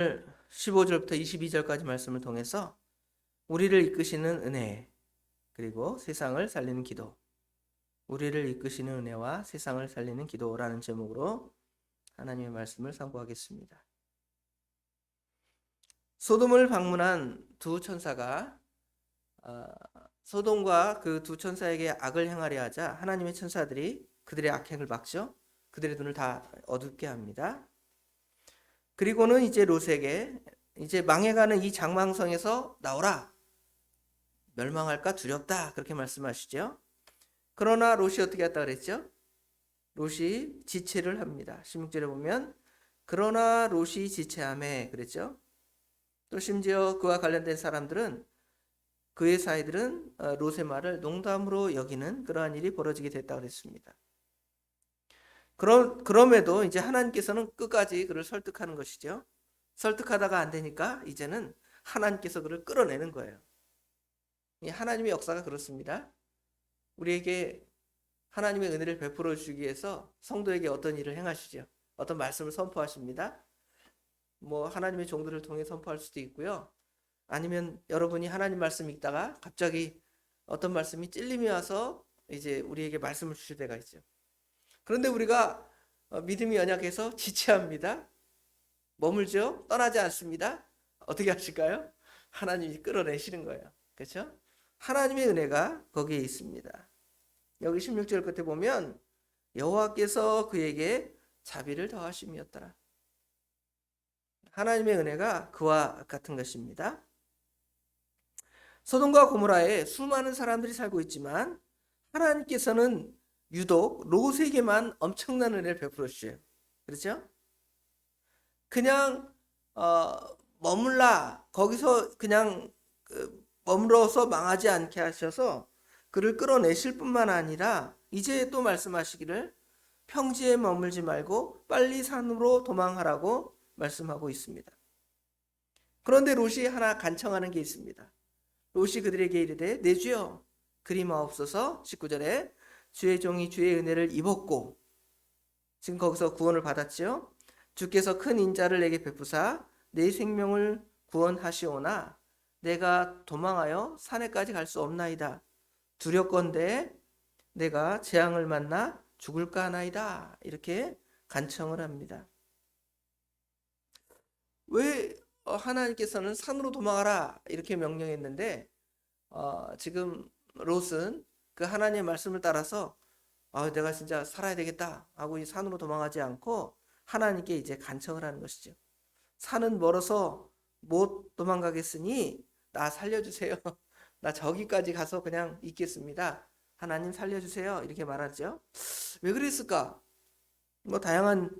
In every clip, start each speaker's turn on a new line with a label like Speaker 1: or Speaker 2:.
Speaker 1: 15절부터 22절까지 말씀을 통해서 우리를 이끄시는 은혜, 그리고 세상을 살리는 기도, 우리를 이끄시는 은혜와 세상을 살리는 기도라는 제목으로 하나님의 말씀을 상고하겠습니다. 소돔을 방문한 두 천사가 소돔과 그 두 천사에게 악을 행하려 하자 하나님의 천사들이 그들의 악행을 막죠. 그들의 눈을 다 어둡게 합니다. 그리고는 이제 롯에게 이제 망해가는 이 장망성에서 나오라. 멸망할까 두렵다. 그렇게 말씀하시죠. 그러나 롯이 어떻게 했다 그랬죠? 롯이 지체를 합니다. 16절에 보면 그러나 롯이 지체하매 그랬죠. 또 심지어 그와 관련된 사람들은 그의 사이들은 롯의 말을 농담으로 여기는 그러한 일이 벌어지게 됐다 그랬습니다. 그럼에도 이제 하나님께서는 끝까지 그를 설득하는 것이죠. 설득하다가 안 되니까 이제는 하나님께서 그를 끌어내는 거예요. 하나님의 역사가 그렇습니다. 우리에게 하나님의 은혜를 베풀어 주기 위해서 성도에게 어떤 일을 행하시죠. 어떤 말씀을 선포하십니다. 뭐 하나님의 종들을 통해 선포할 수도 있고요. 아니면 여러분이 하나님 말씀 읽다가 갑자기 어떤 말씀이 찔림이 와서 이제 우리에게 말씀을 주실 때가 있죠. 그런데 우리가 믿음이 연약해서 지체합니다. 머물죠. 떠나지 않습니다. 어떻게 하실까요? 하나님이 끌어내시는 거예요. 그렇죠? 하나님의 은혜가 거기에 있습니다. 여기 16절 끝에 보면 여호와께서 그에게 자비를 더하심이었더라. 하나님의 은혜가 그와 같은 것입니다. 소돔과 고모라에 수많은 사람들이 살고 있지만 하나님께서는 유독 롯에게만 엄청난 은혜를 베풀어 주셔요. 그렇죠? 그냥 머물라 거기서 그냥 머물러서 망하지 않게 하셔서 그를 끌어내실 뿐만 아니라 이제 또 말씀하시기를 평지에 머물지 말고 빨리 산으로 도망하라고 말씀하고 있습니다. 그런데 롯이 하나 간청하는 게 있습니다. 롯이 그들에게 이르되 내 주여 그리 마옵소서. 19절에 주의 종이 주의 은혜를 입었고, 지금 거기서 구원을 받았지요. 주께서 큰 인자를 내게 베푸사 내 생명을 구원하시오나 내가 도망하여 산에까지 갈 수 없나이다. 두렵건대 내가 재앙을 만나 죽을까 하나이다. 이렇게 간청을 합니다. 왜 하나님께서는 산으로 도망하라 이렇게 명령했는데 지금 롯은 그 하나님의 말씀을 따라서 내가 진짜 살아야 되겠다 하고 이 산으로 도망하지 않고 하나님께 이제 간청을 하는 것이죠. 산은 멀어서 못 도망가겠으니 나 살려주세요. 나 저기까지 가서 그냥 있겠습니다. 하나님 살려주세요. 이렇게 말하죠. 왜 그랬을까? 뭐 다양한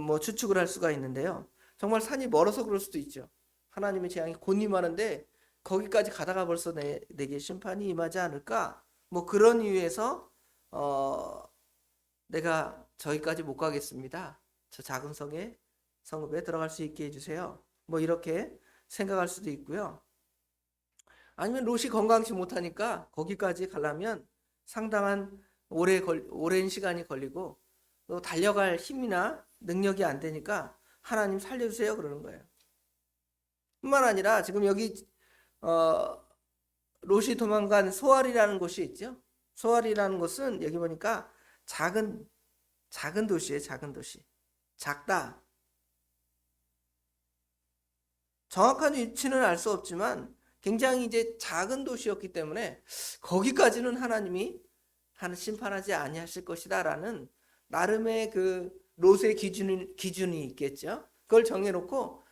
Speaker 1: 뭐 추측을 할 수가 있는데요. 정말 산이 멀어서 그럴 수도 있죠. 하나님의 재앙이 곧 임하는데 거기까지 가다가 벌써 내게 심판이 임하지 않을까? 뭐 그런 이유에서 내가 저기까지 못 가겠습니다. 저 작은 성읍에 들어갈 수 있게 해주세요. 뭐 이렇게 생각할 수도 있고요. 아니면 롯이 건강치 못하니까 거기까지 가려면 상당한 오랜 시간이 걸리고 또 달려갈 힘이나 능력이 안 되니까 하나님 살려주세요 그러는 거예요. 뿐만 아니라 지금 여기 롯이 도망간 소알이라는 곳이 있죠. 소알이라는 곳은 여기 보니까 작은 도시예요. 작은 도시. 작다. 정확한 위치는 알 수 없지만 굉장히 이제 작은 도시였기 때문에 거기까지는 하나님이 심판하지 아니하실 것이다라는 나름의 그 롯의 기준이 있겠죠. 그걸 정해놓고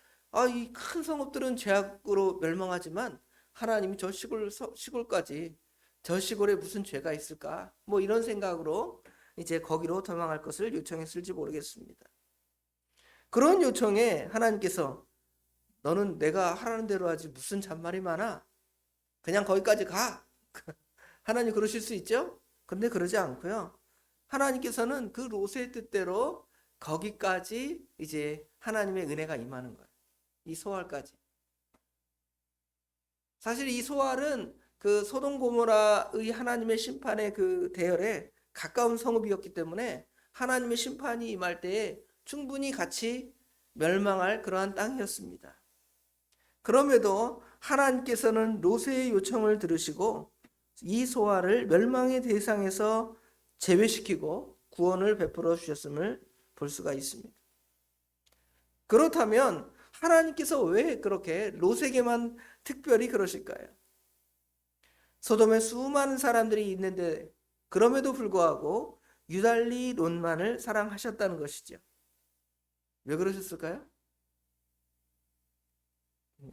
Speaker 1: 이 큰 성읍들은 죄악으로 멸망하지만 하나님이 저 시골까지 저 시골에 무슨 죄가 있을까? 뭐 이런 생각으로 이제 거기로 도망할 것을 요청했을지 모르겠습니다. 그런 요청에 하나님께서 너는 내가 하라는 대로 하지 무슨 잔말이 많아? 그냥 거기까지 가. 하나님 그러실 수 있죠? 근데 그러지 않고요. 하나님께서는 그 롯의 뜻대로 거기까지 이제 하나님의 은혜가 임하는 거예요. 이 소알까지. 사실 이 소알은 그 소돔 고모라의 하나님의 심판의 그 대열에 가까운 성읍이었기 때문에 하나님의 심판이 임할 때에 충분히 같이 멸망할 그러한 땅이었습니다. 그럼에도 하나님께서는 롯의 요청을 들으시고 이 소아를 멸망의 대상에서 제외시키고 구원을 베풀어 주셨음을 볼 수가 있습니다. 그렇다면 하나님께서 왜 그렇게 롯에게만 특별히 그러실까요? 소돔에 수많은 사람들이 있는데 그럼에도 불구하고 유달리 롯만을 사랑하셨다는 것이죠. 왜 그러셨을까요?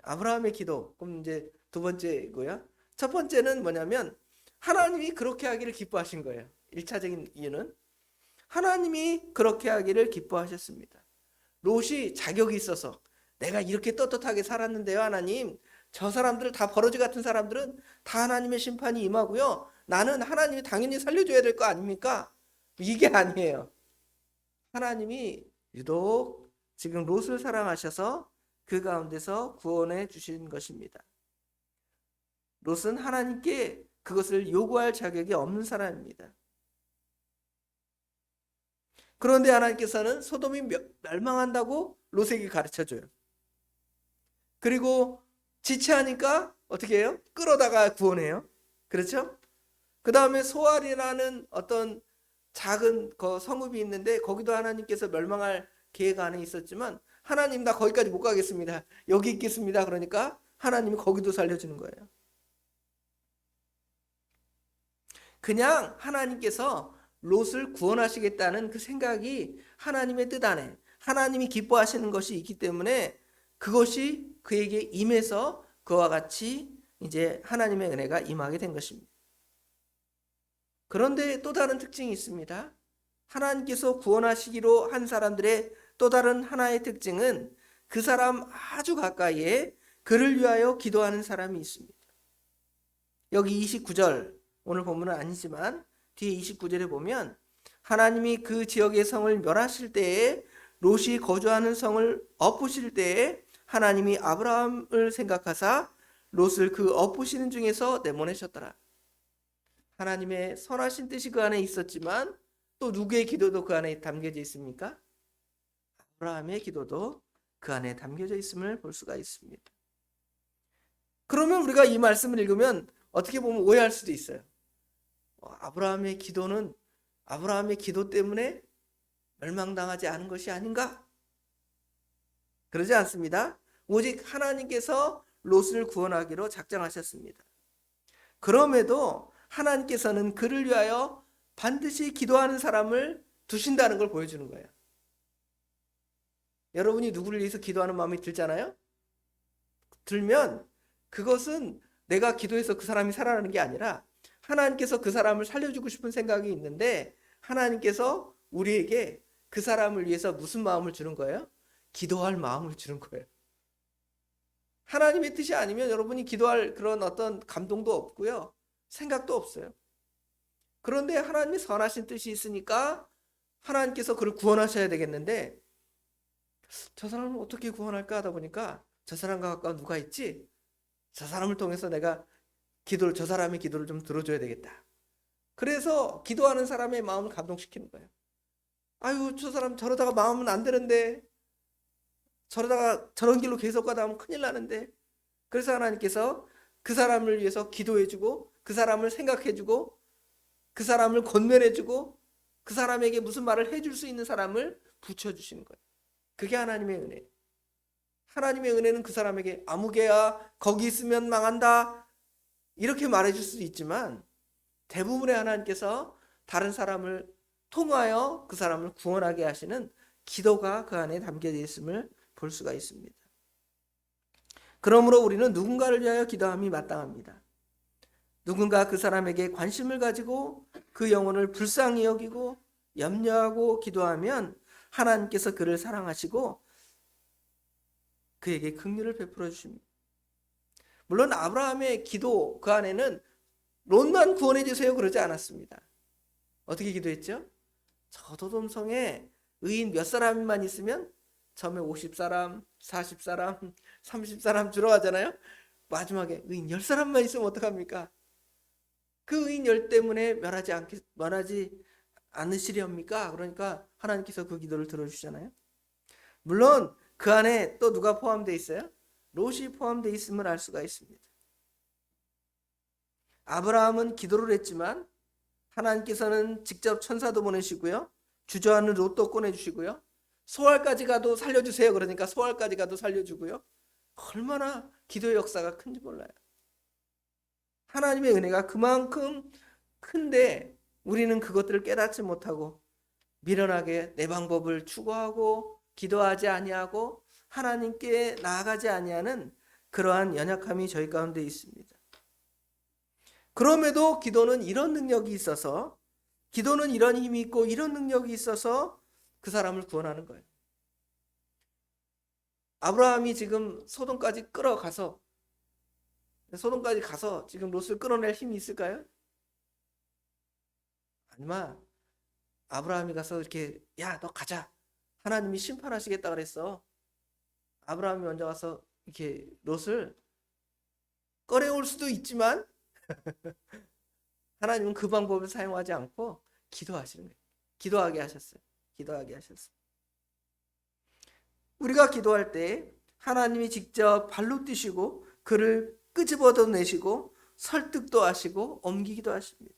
Speaker 1: 아브라함의 기도. 그럼 이제 두 번째고요. 첫 번째는 뭐냐면 하나님이 그렇게 하기를 기뻐하신 거예요. 1차적인 이유는 하나님이 그렇게 하기를 기뻐하셨습니다. 롯이 자격이 있어서 내가 이렇게 떳떳하게 살았는데요, 하나님. 저 사람들 다 버러지 같은 사람들은 다 하나님의 심판이 임하고요. 나는 하나님이 당연히 살려줘야 될 거 아닙니까? 이게 아니에요. 하나님이 유독 지금 롯을 사랑하셔서 그 가운데서 구원해 주신 것입니다. 롯은 하나님께 그것을 요구할 자격이 없는 사람입니다. 그런데 하나님께서는 소돔이 멸망한다고 롯에게 가르쳐줘요. 그리고 지체하니까 어떻게 해요? 끌어다가 구원해요. 그렇죠? 그 다음에 소알이라는 어떤 작은 성읍이 있는데 거기도 하나님께서 멸망할 계획 안에 있었지만 하나님 나 거기까지 못 가겠습니다. 여기 있겠습니다. 그러니까 하나님이 거기도 살려주는 거예요. 그냥 하나님께서 롯을 구원하시겠다는 그 생각이 하나님의 뜻 안에 하나님이 기뻐하시는 것이 있기 때문에 그것이 그에게 임해서 그와 같이 이제 하나님의 은혜가 임하게 된 것입니다. 그런데 또 다른 특징이 있습니다. 하나님께서 구원하시기로 한 사람들의 또 다른 하나의 특징은 그 사람 아주 가까이에 그를 위하여 기도하는 사람이 있습니다. 여기 29절 오늘 본문은 아니지만 뒤에 29절에 보면 하나님이 그 지역의 성을 멸하실 때에 롯이 거주하는 성을 엎으실 때에 하나님이 아브라함을 생각하사 롯을 그 엎으시는 중에서 내보내셨더라. 하나님의 선하신 뜻이 그 안에 있었지만 또 누구의 기도도 그 안에 담겨져 있습니까? 아브라함의 기도도 그 안에 담겨져 있음을 볼 수가 있습니다. 그러면 우리가 이 말씀을 읽으면 어떻게 보면 오해할 수도 있어요. 아브라함의 기도는 아브라함의 기도 때문에 멸망당하지 않은 것이 아닌가? 그러지 않습니다. 오직 하나님께서 롯을 구원하기로 작정하셨습니다. 그럼에도 하나님께서는 그를 위하여 반드시 기도하는 사람을 두신다는 걸 보여주는 거예요. 여러분이 누구를 위해서 기도하는 마음이 들잖아요. 들면 그것은 내가 기도해서 그 사람이 살아나는 게 아니라 하나님께서 그 사람을 살려주고 싶은 생각이 있는데 하나님께서 우리에게 그 사람을 위해서 무슨 마음을 주는 거예요? 기도할 마음을 주는 거예요. 하나님의 뜻이 아니면 여러분이 기도할 그런 어떤 감동도 없고요. 생각도 없어요. 그런데 하나님의 선하신 뜻이 있으니까 하나님께서 그를 구원하셔야 되겠는데 저 사람을 어떻게 구원할까 하다 보니까 저 사람과 가까운 누가 있지? 저 사람을 통해서 내가 저 사람의 기도를 좀 들어줘야 되겠다. 그래서 기도하는 사람의 마음을 감동시키는 거예요. 아유, 저 사람 저러다가 마음은 안 되는데 저러다가 저런 길로 계속 가다 하면 큰일 나는데 그래서 하나님께서 그 사람을 위해서 기도해주고 그 사람을 생각해주고 그 사람을 권면해주고 그 사람에게 무슨 말을 해줄 수 있는 사람을 붙여주시는 거예요. 그게 하나님의 은혜예요. 하나님의 은혜는 그 사람에게 아무개야 거기 있으면 망한다 이렇게 말해줄 수도 있지만 대부분의 하나님께서 다른 사람을 통하여 그 사람을 구원하게 하시는 기도가 그 안에 담겨져 있음을 볼 수가 있습니다. 그러므로 우리는 누군가를 위하여 기도함이 마땅합니다. 누군가 그 사람에게 관심을 가지고 그 영혼을 불쌍히 여기고 염려하고 기도하면 하나님께서 그를 사랑하시고 그에게 긍휼을 베풀어 주십니다. 물론 아브라함의 기도 그 안에는 롯만 구원해 주세요 그러지 않았습니다. 어떻게 기도했죠? 저 소돔성에 의인 몇 사람만 있으면 처음에 50사람, 40사람, 30사람 줄어가잖아요. 마지막에 의인 10사람만 있으면 어떡합니까? 그 의인 10 때문에 멸하지 않으시렵니까? 그러니까 하나님께서 그 기도를 들어주시잖아요. 물론 그 안에 또 누가 포함되어 있어요? 롯이 포함되어 있음을 알 수가 있습니다. 아브라함은 기도를 했지만 하나님께서는 직접 천사도 보내시고요. 주저하는 롯도 꺼내주시고요. 소알까지 가도 살려주세요. 그러니까 소알까지 가도 살려주고요. 얼마나 기도의 역사가 큰지 몰라요. 하나님의 은혜가 그만큼 큰데 우리는 그것들을 깨닫지 못하고 미련하게 내 방법을 추구하고 기도하지 아니하고 하나님께 나아가지 아니하는 그러한 연약함이 저희 가운데 있습니다. 그럼에도 기도는 이런 능력이 있어서, 기도는 이런 힘이 있고 이런 능력이 있어서 그 사람을 구원하는 거예요. 아브라함이 지금 소돔까지 끌어가서, 소돔까지 가서 지금 롯을 끌어낼 힘이 있을까요? 아니마, 아브라함이 가서 이렇게, 야, 너 가자. 하나님이 심판하시겠다 그랬어. 아브라함이 먼저 가서 이렇게 롯을 꺼내올 수도 있지만 하나님은 그 방법을 사용하지 않고 기도하시는 거예요. 기도하게 하셨어요. 기도하게 하셨어요. 우리가 기도할 때 하나님이 직접 발로 뛰시고 그를 끄집어도 내시고 설득도 하시고 옮기기도 하십니다.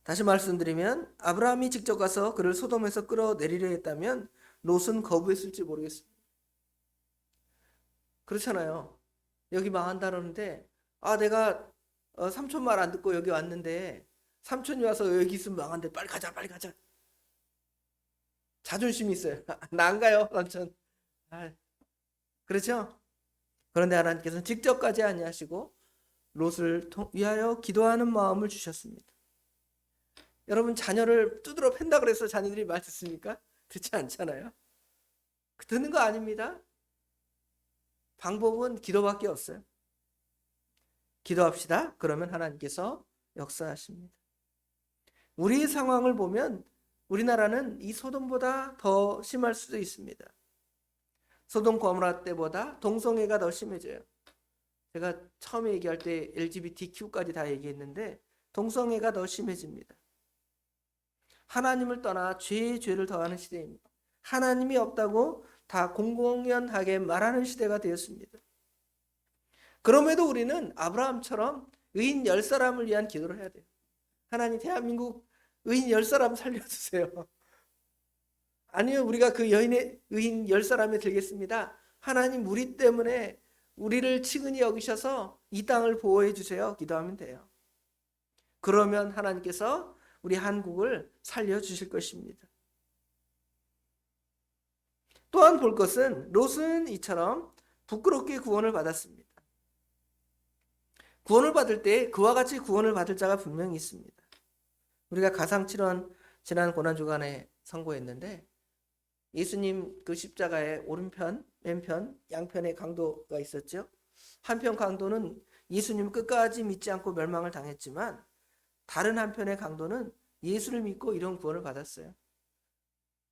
Speaker 1: 다시 말씀드리면 아브라함이 직접 가서 그를 소돔에서 끌어내리려 했다면 롯은 거부했을지 모르겠습니다. 그렇잖아요. 여기 망한다는데 내가 삼촌 말 안 듣고 여기 왔는데 삼촌이 와서 여기 있으면 망한데 빨리 가자 빨리 가자. 자존심이 있어요. 나 안 가요 삼촌. 그렇죠? 그런데 하나님께서는 직접 가지 아니하시고 롯을 위하여 기도하는 마음을 주셨습니다. 여러분 자녀를 두드러 팬다 그래서 자녀들이 말 듣습니까? 듣지 않잖아요. 듣는 거 아닙니다. 방법은 기도밖에 없어요. 기도합시다. 그러면 하나님께서 역사하십니다. 우리 상황을 보면 우리나라는 이 소돔보다 더 심할 수도 있습니다. 소돔 고모라 때보다 동성애가 더 심해져요. 제가 처음에 얘기할 때 LGBTQ까지 다 얘기했는데 동성애가 더 심해집니다. 하나님을 떠나 죄의 죄를 더하는 시대입니다. 하나님이 없다고 다 공공연하게 말하는 시대가 되었습니다. 그럼에도 우리는 아브라함처럼 의인 10사람을 위한 기도를 해야 돼요. 하나님 대한민국 의인 10사람 살려주세요. 아니면 우리가 그 여인의 의인 10사람에 들겠습니다. 하나님 우리 때문에 우리를 친근히 여기셔서 이 땅을 보호해 주세요. 기도하면 돼요. 그러면 하나님께서 우리 한국을 살려주실 것입니다. 또한 볼 것은 롯은 이처럼 부끄럽게 구원을 받았습니다. 구원을 받을 때 그와 같이 구원을 받을 자가 분명히 있습니다. 우리가 가상칠언 지난 고난주간에 선고했는데 예수님 그 십자가의 오른편, 왼편, 양편의 강도가 있었죠. 한편 강도는 예수님 끝까지 믿지 않고 멸망을 당했지만 다른 한편의 강도는 예수를 믿고 이런 구원을 받았어요.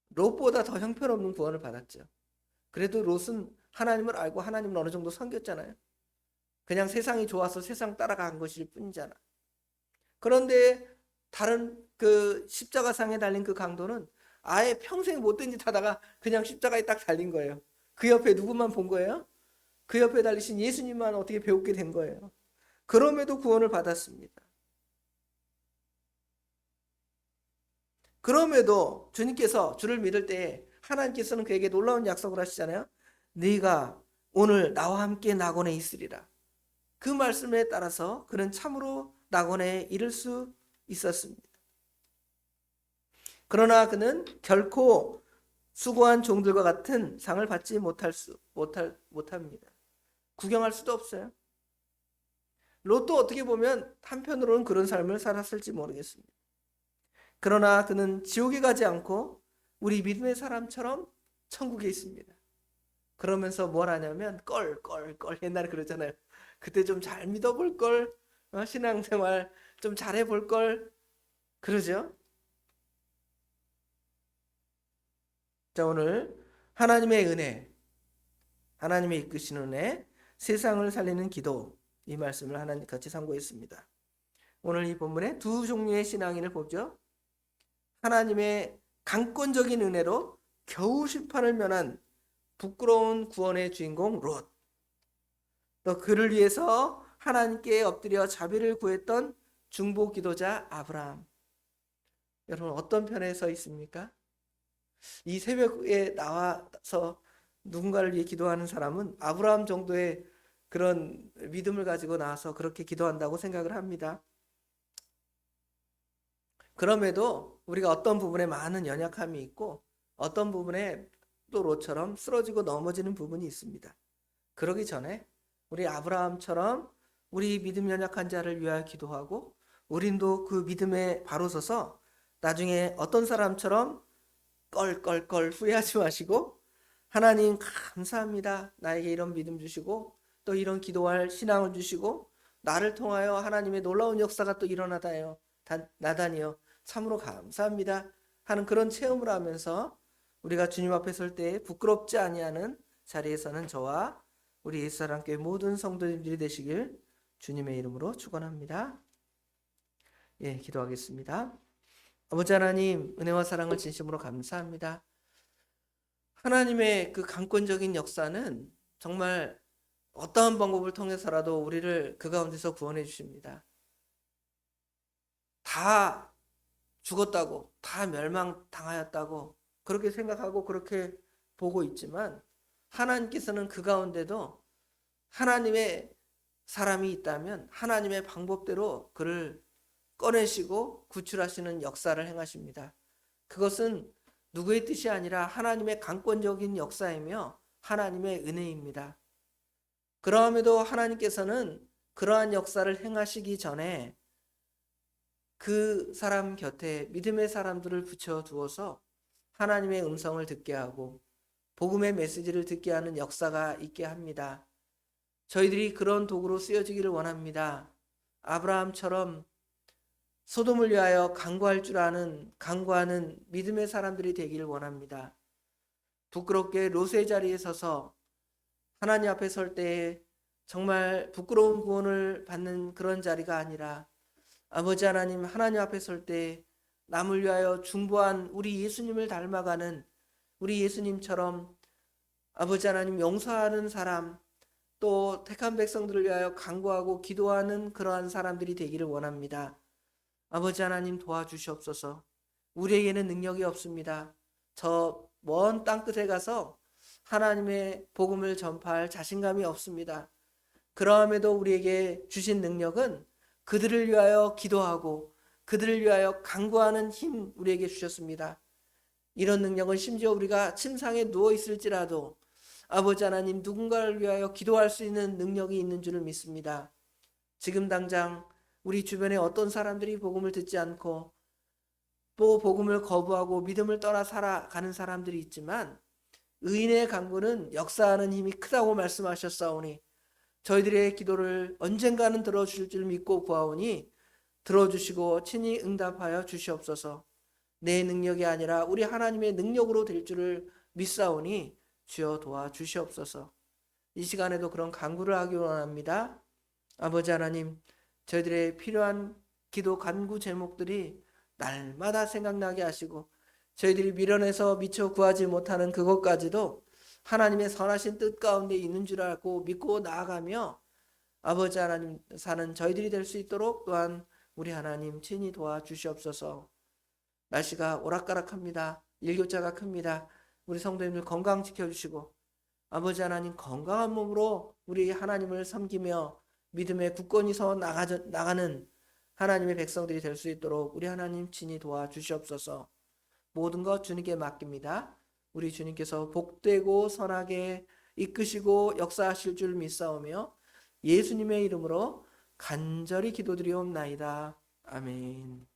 Speaker 1: 롯보다 더 형편없는 구원을 받았죠. 그래도 롯은 하나님을 알고 하나님을 어느 정도 섬겼잖아요. 그냥 세상이 좋아서 세상 따라간 것일 뿐이잖아. 그런데 다른 그 십자가상에 달린 그 강도는 아예 평생 못된 짓 하다가 그냥 십자가에 딱 달린 거예요. 그 옆에 누구만 본 거예요? 그 옆에 달리신 예수님만 어떻게 배우게 된 거예요. 그럼에도 구원을 받았습니다. 그럼에도 주님께서 주를 믿을 때 하나님께서는 그에게 놀라운 약속을 하시잖아요. 네가 오늘 나와 함께 낙원에 있으리라. 그 말씀에 따라서 그는 참으로 낙원에 이를 수 있었습니다. 그러나 그는 결코 수고한 종들과 같은 상을 받지 못합니다. 구경할 수도 없어요. 롯도 어떻게 보면 한편으로는 그런 삶을 살았을지 모르겠습니다. 그러나 그는 지옥에 가지 않고 우리 믿음의 사람처럼 천국에 있습니다. 그러면서 뭘 하냐면 껄 옛날에 그러잖아요. 그때 좀 잘 믿어볼 걸, 신앙생활 좀 잘해볼 걸 그러죠. 자, 오늘 하나님의 은혜, 하나님의 이끄시는 은혜, 세상을 살리는 기도, 이 말씀을 하나님 같이 상고했습니다. 오늘 이 본문에 두 종류의 신앙인을 보죠. 하나님의 강권적인 은혜로 겨우 심판을 면한 부끄러운 구원의 주인공 롯, 또 그를 위해서 하나님께 엎드려 자비를 구했던 중보 기도자 아브라함. 여러분 어떤 편에 서 있습니까? 이 새벽에 나와서 누군가를 위해 기도하는 사람은 아브라함 정도의 그런 믿음을 가지고 나와서 그렇게 기도한다고 생각을 합니다. 그럼에도 우리가 어떤 부분에 많은 연약함이 있고 어떤 부분에 또 롯처럼 쓰러지고 넘어지는 부분이 있습니다. 그러기 전에 우리 아브라함처럼 우리 믿음 연약한 자를 위하여 기도하고 우린도 그 믿음에 바로 서서 나중에 어떤 사람처럼 껄껄껄 후회하지 마시고 하나님 감사합니다. 나에게 이런 믿음 주시고 또 이런 기도할 신앙을 주시고 나를 통하여 하나님의 놀라운 역사가 또 일어나다요. 나다니요. 참으로 감사합니다. 하는 그런 체험을 하면서 우리가 주님 앞에 설 때 부끄럽지 아니하는 자리에서는 저와 우리 예수사랑교회 모든 성도님들이 되시길 주님의 이름으로 축원합니다. 예, 기도하겠습니다. 아버지 하나님, 은혜와 사랑을 진심으로 감사합니다. 하나님의 그 강권적인 역사는 정말 어떠한 방법을 통해서라도 우리를 그 가운데서 구원해 주십니다. 다 죽었다고, 다 멸망당하였다고 그렇게 생각하고 그렇게 보고 있지만 하나님께서는 그 가운데도 하나님의 사람이 있다면 하나님의 방법대로 그를 꺼내시고 구출하시는 역사를 행하십니다. 그것은 누구의 뜻이 아니라 하나님의 강권적인 역사이며 하나님의 은혜입니다. 그러함에도 하나님께서는 그러한 역사를 행하시기 전에 그 사람 곁에 믿음의 사람들을 붙여두어서 하나님의 음성을 듣게 하고 복음의 메시지를 듣게 하는 역사가 있게 합니다. 저희들이 그런 도구로 쓰여지기를 원합니다. 아브라함처럼 소돔을 위하여 간구하는 믿음의 사람들이 되기를 원합니다. 부끄럽게 롯의 자리에 서서 하나님 앞에 설 때에 정말 부끄러운 구원을 받는 그런 자리가 아니라 아버지 하나님, 하나님 앞에 설 때 남을 위하여 중보한 우리 예수님을 닮아가는 우리 예수님처럼 아버지 하나님 용서하는 사람, 또 택한 백성들을 위하여 간구하고 기도하는 그러한 사람들이 되기를 원합니다. 아버지 하나님 도와주시옵소서. 우리에게는 능력이 없습니다. 저 먼 땅끝에 가서 하나님의 복음을 전파할 자신감이 없습니다. 그러함에도 우리에게 주신 능력은 그들을 위하여 기도하고 그들을 위하여 간구하는 힘 우리에게 주셨습니다. 이런 능력은 심지어 우리가 침상에 누워 있을지라도 아버지 하나님 누군가를 위하여 기도할 수 있는 능력이 있는 줄을 믿습니다. 지금 당장 우리 주변에 어떤 사람들이 복음을 듣지 않고 또 복음을 거부하고 믿음을 떠나 살아가는 사람들이 있지만 의인의 간구는 역사하는 힘이 크다고 말씀하셨사오니 저희들의 기도를 언젠가는 들어주실 줄 믿고 구하오니 들어주시고 친히 응답하여 주시옵소서. 내 능력이 아니라 우리 하나님의 능력으로 될 줄을 믿사오니 주여 도와주시옵소서. 이 시간에도 그런 간구를 하기 원합니다. 아버지 하나님, 저희들의 필요한 기도 간구 제목들이 날마다 생각나게 하시고 저희들이 밀어내서 미처 구하지 못하는 그것까지도 하나님의 선하신 뜻 가운데 있는 줄 알고 믿고 나아가며 아버지 하나님 사는 저희들이 될 수 있도록 또한 우리 하나님 친히 도와주시옵소서. 날씨가 오락가락합니다. 일교차가 큽니다. 우리 성도님들 건강 지켜주시고 아버지 하나님 건강한 몸으로 우리 하나님을 섬기며 믿음의 굳건히 서 나가는 하나님의 백성들이 될 수 있도록 우리 하나님 친히 도와주시옵소서. 모든 것 주님께 맡깁니다. 우리 주님께서 복되고 선하게 이끄시고 역사하실 줄 믿사오며 예수님의 이름으로 간절히 기도드리옵나이다. 아멘.